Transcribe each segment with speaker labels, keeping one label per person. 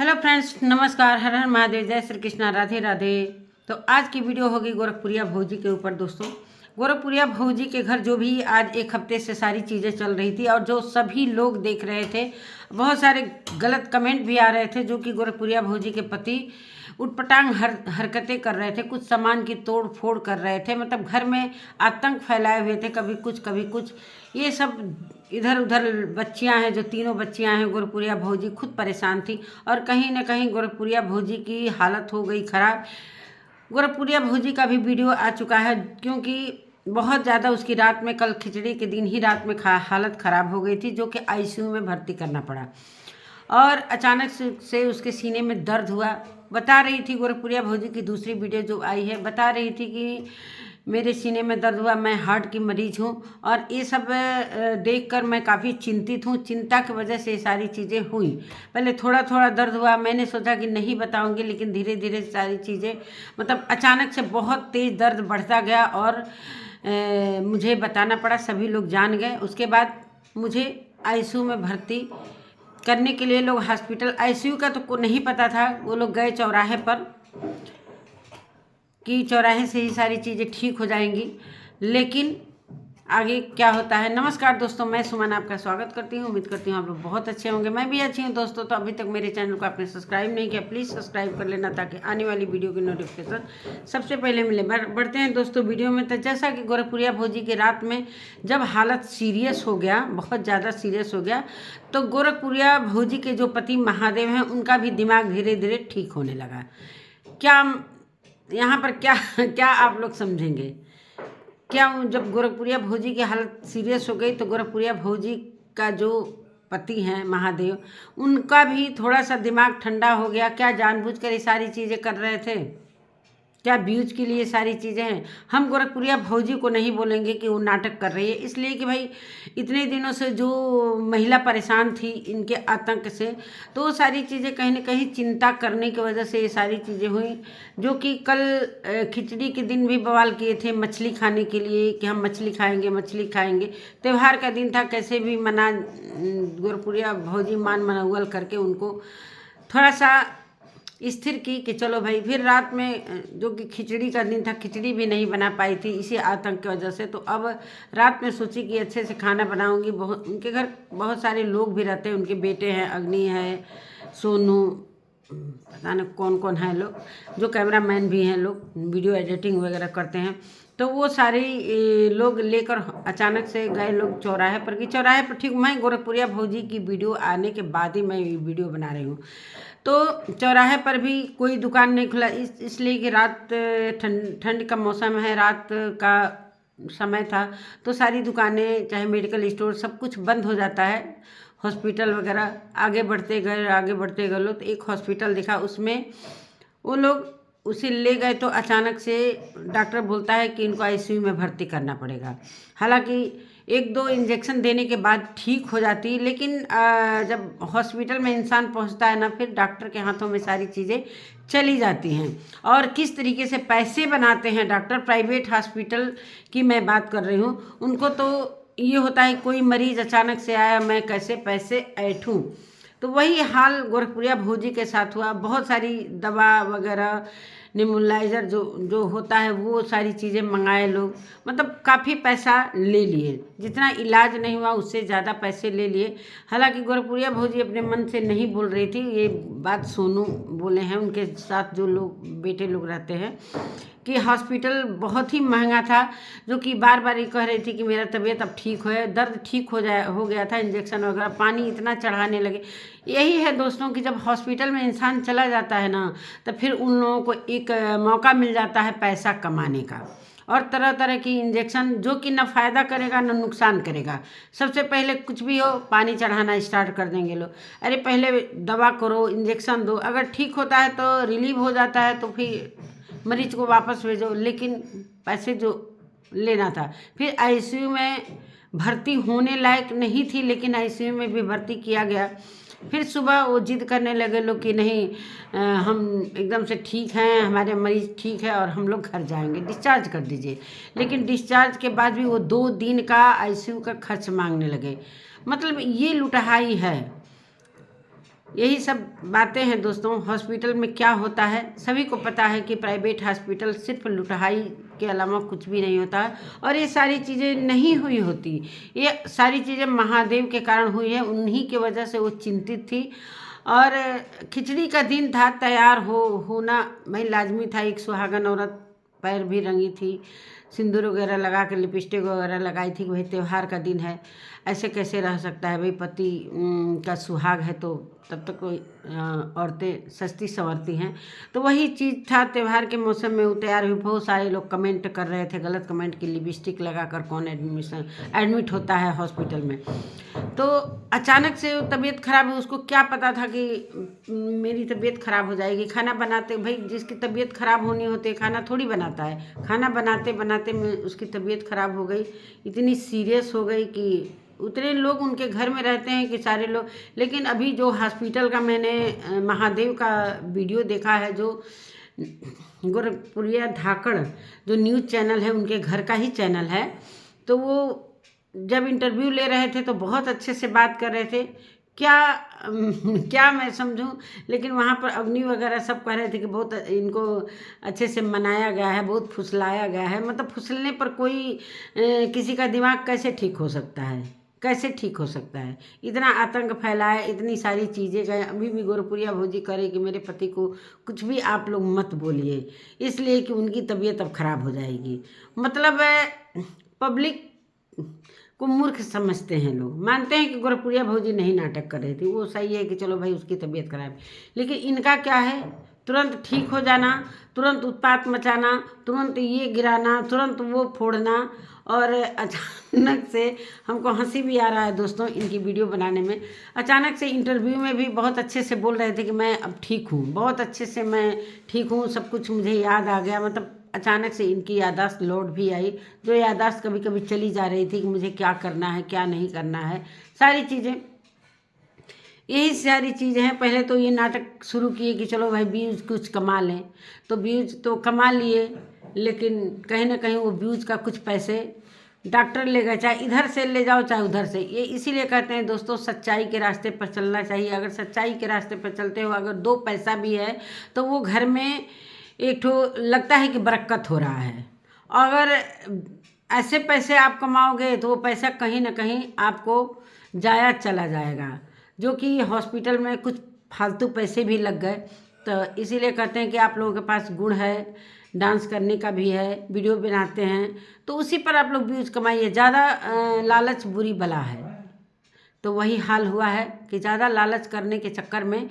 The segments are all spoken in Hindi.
Speaker 1: हेलो फ्रेंड्स, नमस्कार। हर हर महादेव, जय श्री कृष्णा, राधे राधे। तो आज की वीडियो होगी गोरखपुरिया भौजी के ऊपर। दोस्तों, गोरखपुरिया भौजी के घर जो भी आज एक हफ्ते से सारी चीज़ें चल रही थी और जो सभी लोग देख रहे थे, बहुत सारे गलत कमेंट भी आ रहे थे जो कि गोरखपुरिया भौजी के पति उटपटांग हरकतें कर रहे थे, कुछ सामान की तोड़ फोड़ कर रहे थे, मतलब घर में आतंक फैलाए हुए थे, कभी कुछ। ये सब इधर उधर बच्चियां हैं, जो तीनों बच्चियां हैं, गोरखपुरिया भौजी खुद परेशान थी और कहीं ना कहीं गोरखपुरिया भौजी की हालत हो गई खराब। गोरखपुरिया भौजी का भी वीडियो आ चुका है, क्योंकि बहुत ज़्यादा उसकी रात में, कल खिचड़ी के दिन ही रात में हालत ख़राब हो गई थी, जो कि आईसीयू में भर्ती करना पड़ा और अचानक से उसके सीने में दर्द हुआ। बता रही थी गोरखपुरिया भौजी की दूसरी वीडियो जो आई है, बता रही थी कि मेरे सीने में दर्द हुआ, मैं हार्ट की मरीज हूँ और ये सब देखकर मैं काफ़ी चिंतित हूँ। चिंता की वजह से ये सारी चीज़ें हुई। पहले थोड़ा थोड़ा दर्द हुआ, मैंने सोचा कि नहीं बताऊँगी, लेकिन धीरे धीरे सारी चीज़ें, मतलब अचानक से बहुत तेज़ दर्द बढ़ता गया और मुझे बताना पड़ा, सभी लोग जान गए। उसके बाद मुझे आईसीयू में भर्ती करने के लिए लोग हॉस्पिटल, आईसीयू का तो नहीं पता था, वो लोग गए चौराहे पर कि चौराहे से ही सारी चीज़ें ठीक हो जाएंगी, लेकिन आगे क्या होता है। नमस्कार दोस्तों, मैं सुमन आपका स्वागत करती हूँ। उम्मीद करती हूँ आप लोग बहुत अच्छे होंगे, मैं भी अच्छी हूँ। दोस्तों, तो अभी तक मेरे चैनल को आपने सब्सक्राइब नहीं किया, प्लीज़ सब्सक्राइब कर लेना ताकि आने वाली वीडियो की नोटिफिकेशन सबसे पहले मिले। बढ़ते हैं दोस्तों वीडियो में। तो जैसा कि गोरखपुरिया भौजी की रात में जब हालत सीरियस हो गया, बहुत ज़्यादा सीरियस हो गया, तो गोरखपुरिया भौजी के जो पति महादेव हैं, उनका भी दिमाग धीरे धीरे ठीक होने लगा। क्या यहाँ पर क्या क्या आप लोग समझेंगे? क्या जब गोरखपुरिया भौजी की हालत सीरियस हो गई तो गोरखपुरिया भौजी का जो पति हैं महादेव, उनका भी थोड़ा सा दिमाग ठंडा हो गया? क्या जानबूझकर ये सारी चीज़ें कर रहे थे? क्या व्यूज के लिए सारी चीज़ें हैं? हम गोरखपुरिया भौजी को नहीं बोलेंगे कि वो नाटक कर रही है, इसलिए कि भाई इतने दिनों से जो महिला परेशान थी इनके आतंक से, तो वो सारी चीज़ें कहीं ना कहीं चिंता करने की वजह से ये सारी चीज़ें हुई। जो कि कल खिचड़ी के दिन भी बवाल किए थे मछली खाने के लिए कि हम मछली खाएंगे। त्यौहार का दिन था, कैसे भी मना गोरखपुरिया भौजी मनौवल करके उनको थोड़ा सा स्थिर की कि चलो भाई। फिर रात में जो कि खिचड़ी का दिन था, खिचड़ी भी नहीं बना पाई थी इसी आतंक की वजह से, तो अब रात में सोची कि अच्छे से खाना बनाऊंगी। बहुत, उनके घर बहुत सारे लोग भी रहते हैं, उनके बेटे हैं, अग्नि है, सोनू, पता नहीं कौन कौन है लोग, जो कैमरामैन भी हैं, लोग वीडियो एडिटिंग वगैरह करते हैं। तो वो सारे लोग लेकर अचानक से गए लोग चौराहे पर, कि चौराहे पर ठीक, मैं गोरखपुरिया भौजी की वीडियो आने के बाद ही मैं वीडियो बना रही हूँ। तो चौराहे पर भी कोई दुकान नहीं खुला, इसलिए कि रात ठंड का मौसम है, रात का समय था, तो सारी दुकानें चाहे मेडिकल स्टोर सब कुछ बंद हो जाता है। हॉस्पिटल वगैरह आगे बढ़ते गए लोग, तो एक हॉस्पिटल दिखा, उसमें वो लोग उसे ले गए, तो अचानक से डॉक्टर बोलता है कि इनको आईसीयू में भर्ती करना पड़ेगा। हालांकि एक दो इंजेक्शन देने के बाद ठीक हो जाती, लेकिन जब हॉस्पिटल में इंसान पहुंचता है ना, फिर डॉक्टर के हाथों में सारी चीज़ें चली जाती हैं। और किस तरीके से पैसे बनाते हैं डॉक्टर, प्राइवेट हॉस्पिटल की मैं बात कर रही हूँ, उनको तो ये होता है कोई मरीज अचानक से आया, मैं कैसे पैसे ऐंठूँ। तो वही हाल गोरखपुरिया भौजी के साथ हुआ। बहुत सारी दवा वगैरह, निमुलाइजर जो जो होता है, वो सारी चीज़ें मंगाए लोग, मतलब काफ़ी पैसा ले लिए, जितना इलाज नहीं हुआ उससे ज़्यादा पैसे ले लिए। हालांकि गोरखपुरिया भौजी अपने मन से नहीं बोल रही थी, ये बात सोनू बोले हैं, उनके साथ जो लोग बेटे लोग रहते हैं, कि हॉस्पिटल बहुत ही महंगा था, जो कि बार बार ये कह रही थी कि मेरा तबीयत अब ठीक है, दर्द ठीक हो गया था, इंजेक्शन वगैरह पानी इतना चढ़ाने लगे। यही है दोस्तों कि जब हॉस्पिटल में इंसान चला जाता है ना, तो फिर उन लोगों को एक मौका मिल जाता है पैसा कमाने का, और तरह तरह की इंजेक्शन जो कि न फ़ायदा करेगा न नुकसान करेगा। सबसे पहले कुछ भी हो, पानी चढ़ाना स्टार्ट कर देंगे लोग। अरे पहले दवा करो, इंजेक्शन दो, अगर ठीक होता है तो रिलीव हो जाता है तो फिर मरीज को वापस भेजो, लेकिन पैसे जो लेना था। फिर आईसीयू में भर्ती होने लायक नहीं थी, लेकिन आईसीयू में भी भर्ती किया गया। फिर सुबह वो जिद करने लगे लोग कि नहीं, हम एकदम से ठीक हैं, हमारे मरीज ठीक है और हम लोग घर जाएंगे, डिस्चार्ज कर दीजिए। लेकिन डिस्चार्ज के बाद भी वो 2 दिन का आईसीयू का खर्च मांगने लगे। मतलब ये लुटहाई है। यही सब बातें हैं दोस्तों। हॉस्पिटल में क्या होता है सभी को पता है कि प्राइवेट हॉस्पिटल सिर्फ लुटाई के अलावा कुछ भी नहीं होता है, और ये सारी चीज़ें नहीं हुई होती। ये सारी चीज़ें महादेव के कारण हुई है, उन्हीं की वजह से वो चिंतित थी। और खिचड़ी का दिन था, तैयार होना भाई लाजमी था। एक सुहागन औरत पैर भी रंगी थी, सिंदूर वगैरह लगा के लिपस्टिक वगैरह लगाई थी कि भाई त्यौहार का दिन है, ऐसे कैसे रह सकता है भाई, पति का सुहाग है तो तब तक कोई औरतें सस्ती संवरती हैं। तो वही चीज़ था, त्यौहार के मौसम में वो तैयार हुई। बहुत सारे लोग कमेंट कर रहे थे, गलत कमेंट की, लिपस्टिक लगा कर कौन एडमिट होता है हॉस्पिटल में। तो अचानक से तबीयत खराब है, उसको क्या पता था कि मेरी तबीयत खराब हो जाएगी। खाना बनाते भाई जिसकी तबीयत खराब होनी होती है खाना थोड़ी बनाता है, खाना बनाते बनाते में उसकी तबीयत खराब हो गई, इतनी सीरियस हो गई कि उतने लोग उनके घर में रहते हैं कि सारे लोग। लेकिन अभी जो हॉस्पिटल का मैंने महादेव का वीडियो देखा है, जो गोरखपुरिया धाकड़ जो न्यूज़ चैनल है उनके घर का ही चैनल है, तो वो जब इंटरव्यू ले रहे थे तो बहुत अच्छे से बात कर रहे थे। क्या मैं समझूं, लेकिन वहाँ पर अग्नि वगैरह सब कह रहे थे कि बहुत इनको अच्छे से मनाया गया है, बहुत फुसलाया गया है। मतलब फुसलने पर कोई किसी का दिमाग कैसे ठीक हो सकता है, कैसे ठीक हो सकता है? इतना आतंक फैलाए, इतनी सारी चीज़ें गए। अभी भी गोरखपुरिया भौजी करे कि मेरे पति को कुछ भी आप लोग मत बोलिए, इसलिए कि उनकी तबीयत अब खराब हो जाएगी। मतलब पब्लिक को मूर्ख समझते हैं लोग। मानते हैं कि गोरखपुरिया भौजी नहीं नाटक कर रही थी, वो सही है कि चलो भाई उसकी तबीयत खराब है, लेकिन इनका क्या है, तुरंत ठीक हो जाना, तुरंत उत्पात मचाना, तुरंत ये गिराना, तुरंत वो फोड़ना। और अचानक से हमको हंसी भी आ रहा है दोस्तों इनकी वीडियो बनाने में। अचानक से इंटरव्यू में भी बहुत अच्छे से बोल रहे थे कि मैं अब ठीक हूँ, बहुत अच्छे से मैं ठीक हूँ, सब कुछ मुझे याद आ गया। मतलब अचानक से इनकी याददाश्त लौट भी आई, जो याददाश्त कभी कभी चली जा रही थी कि मुझे क्या करना है क्या नहीं करना है, सारी चीज़ें, यही सारी चीज़ें हैं। पहले तो ये नाटक शुरू किए कि चलो भाई व्यूज़ कुछ कमा लें, तो व्यूज़ तो कमा लिए, लेकिन कहीं ना कहीं वो व्यूज़ का कुछ पैसे डॉक्टर ले गए, चाहे इधर से ले जाओ चाहे उधर से। ये इसीलिए कहते हैं दोस्तों, सच्चाई के रास्ते पर चलना चाहिए। अगर सच्चाई के रास्ते पर चलते हो, अगर दो पैसा भी है तो वो घर में एक ठो लगता है कि बरकत हो रहा है। अगर ऐसे पैसे आप कमाओगे तो वो पैसा कहीं ना कहीं आपको जाया चला जाएगा, जो कि हॉस्पिटल में कुछ फालतू पैसे भी लग गए। तो इसीलिए कहते हैं कि आप लोगों के पास गुण है, डांस करने का भी है, वीडियो बनाते हैं, तो उसी पर आप लोग व्यूज़ कमाइए। ज़्यादा लालच बुरी बला है। तो वही हाल हुआ है कि ज़्यादा लालच करने के चक्कर में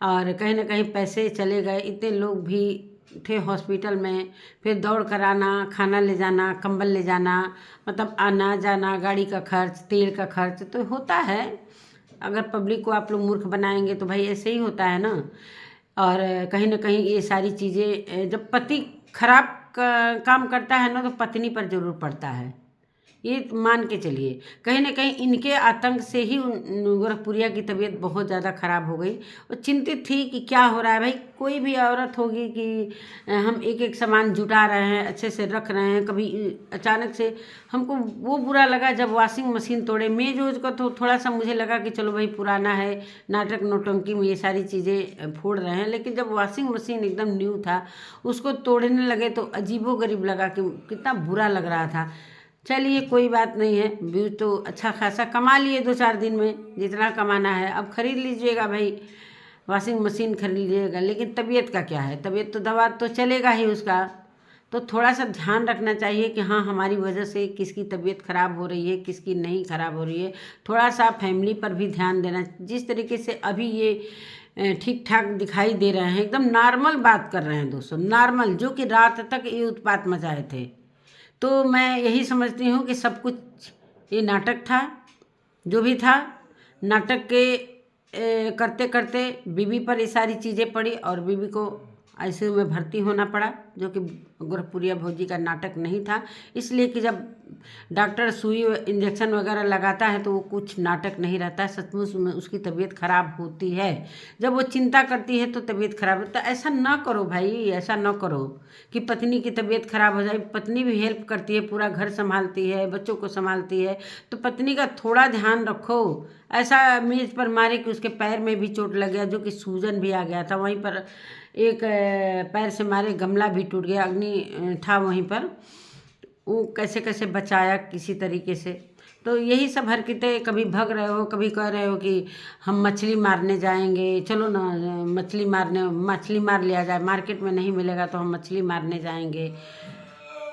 Speaker 1: और कहीं ना कहीं पैसे चले गए। इतने लोग भी थे हॉस्पिटल में, फिर दौड़ कर आना, खाना ले जाना, कंबल ले जाना, मतलब आना जाना, गाड़ी का खर्च, तेल का खर्च तो होता है। अगर पब्लिक को आप लोग मूर्ख बनाएंगे तो भाई ऐसे ही होता है ना। और कहीं ना कहीं ये सारी चीज़ें जब पति खराब काम करता है ना तो पत्नी पर ज़रूर पड़ता है, ये मान के चलिए। कहीं ना कहीं इनके आतंक से ही गोरखपुरिया की तबीयत बहुत ज़्यादा ख़राब हो गई। और चिंतित थी कि क्या हो रहा है भाई। कोई भी औरत होगी कि हम एक एक सामान जुटा रहे हैं, अच्छे से रख रहे हैं, कभी अचानक से हमको वो बुरा लगा जब वॉशिंग मशीन तोड़े। मेज वेज का तो थोड़ा सा मुझे लगा कि चलो भाई पुराना है, नाटक नौटंकी में ये सारी चीज़ें फोड़ रहे हैं, लेकिन जब वॉशिंग मशीन एकदम न्यू था उसको तोड़ने लगे तो अजीबोगरीब लगा कि कितना बुरा लग रहा था। चलिए कोई बात नहीं है, व्यूज तो अच्छा खासा कमा लिए 2-4 दिन में, जितना कमाना है। अब खरीद लीजिएगा भाई, वॉशिंग मशीन खरीद लीजिएगा, लेकिन तबीयत का क्या है, तबीयत तो दवा तो चलेगा ही उसका। तो थोड़ा सा ध्यान रखना चाहिए कि हाँ हमारी वजह से किसकी तबीयत ख़राब हो रही है, किसकी नहीं ख़राब हो रही है। थोड़ा सा फैमिली पर भी ध्यान देना। जिस तरीके से अभी ये ठीक ठाक दिखाई दे रहे हैं, एकदम नॉर्मल बात कर रहे हैं दोस्तों, नॉर्मल, जो कि रात तक ये उत्पात मचाए थे। तो मैं यही समझती हूँ कि सब कुछ ये नाटक था, जो भी था नाटक के करते करते बीवी पर ये सारी चीज़ें पड़ी और बीवी को आईसीयू में भर्ती होना पड़ा। जो कि गोरखपुरिया भौजी का नाटक नहीं था, इसलिए कि जब डॉक्टर सुई इंजेक्शन वगैरह लगाता है तो वो कुछ नाटक नहीं रहता है, सचमुच में उसकी तबीयत खराब होती है। जब वो चिंता करती है तो तबीयत खराब होता है। ऐसा ना करो भाई, ऐसा ना करो कि पत्नी की तबीयत खराब हो जाए। पत्नी भी हेल्प करती है, पूरा घर संभालती है, बच्चों को संभालती है, तो पत्नी का थोड़ा ध्यान रखो। ऐसा मेज पर मारे कि उसके पैर में भी चोट लग गया, जो कि सूजन भी आ गया था। वहीं पर एक पैर से मारे गमला भी टूट गया, अग्नि था वहीं पर। वो कैसे कैसे बचाया किसी तरीके से। तो यही सब हरकतें, कभी भग रहे हो, कभी कह रहे हो कि हम मछली मारने जाएंगे, चलो ना मछली मार लिया जाए, मार्केट में नहीं मिलेगा तो हम मछली मारने जाएंगे।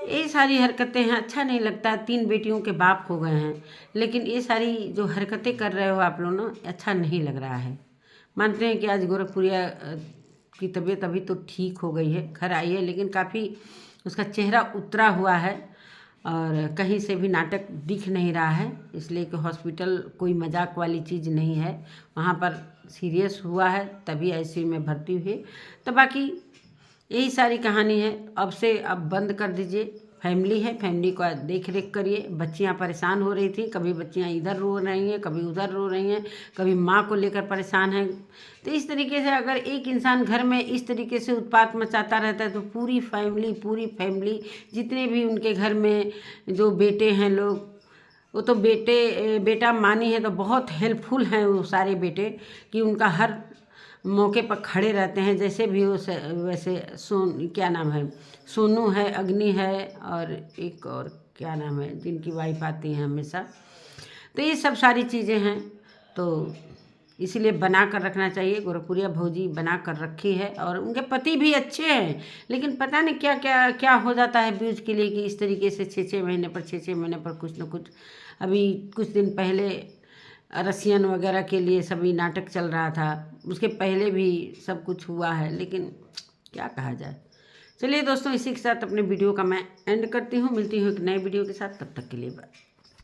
Speaker 1: ये सारी हरकतें हैं, अच्छा नहीं लगता। 3 बेटियों के बाप हो गए हैं, लेकिन ये सारी जो हरकतें कर रहे हो आप लोग ना, अच्छा नहीं लग रहा है। मानते हैं कि आज गोरखपुरिया की तबीयत अभी तो ठीक हो गई है, घर आई है, लेकिन काफ़ी उसका चेहरा उतरा हुआ है और कहीं से भी नाटक दिख नहीं रहा है, इसलिए कि हॉस्पिटल कोई मजाक वाली चीज़ नहीं है। वहाँ पर सीरियस हुआ है तभी ICU में भर्ती हुए। तो बाकी यही सारी कहानी है। अब बंद कर दीजिए। फैमिली है, फैमिली को देख रेख करिए। बच्चियां परेशान हो रही थी, कभी बच्चियां इधर रो रही हैं, कभी उधर रो रही हैं, कभी माँ को लेकर परेशान हैं। तो इस तरीके से अगर एक इंसान घर में इस तरीके से उत्पात मचाता रहता है तो पूरी फैमिली जितने भी उनके घर में जो बेटे हैं लोग, वो तो बेटा मानी है तो बहुत हेल्पफुल हैं वो सारे बेटे, कि उनका हर मौके पर खड़े रहते हैं। जैसे भी हो वैसे क्या नाम है, सोनू है, अग्नि है, और एक और क्या नाम है जिनकी वाइफ आती हैं हमेशा। तो ये सब सारी चीज़ें हैं, तो इसीलिए बना कर रखना चाहिए। गोरखपुरिया भौजी बना कर रखी है और उनके पति भी अच्छे हैं, लेकिन पता नहीं क्या क्या क्या हो जाता है व्यूज के लिए, कि इस तरीके से 6 महीने पर कुछ न कुछ। अभी कुछ दिन पहले रसियन वगैरह के लिए सभी नाटक चल रहा था, उसके पहले भी सब कुछ हुआ है, लेकिन क्या कहा जाए। चलिए दोस्तों, इसी के साथ अपने वीडियो का मैं एंड करती हूँ। मिलती हूँ एक नए वीडियो के साथ, तब तक के लिए बाय।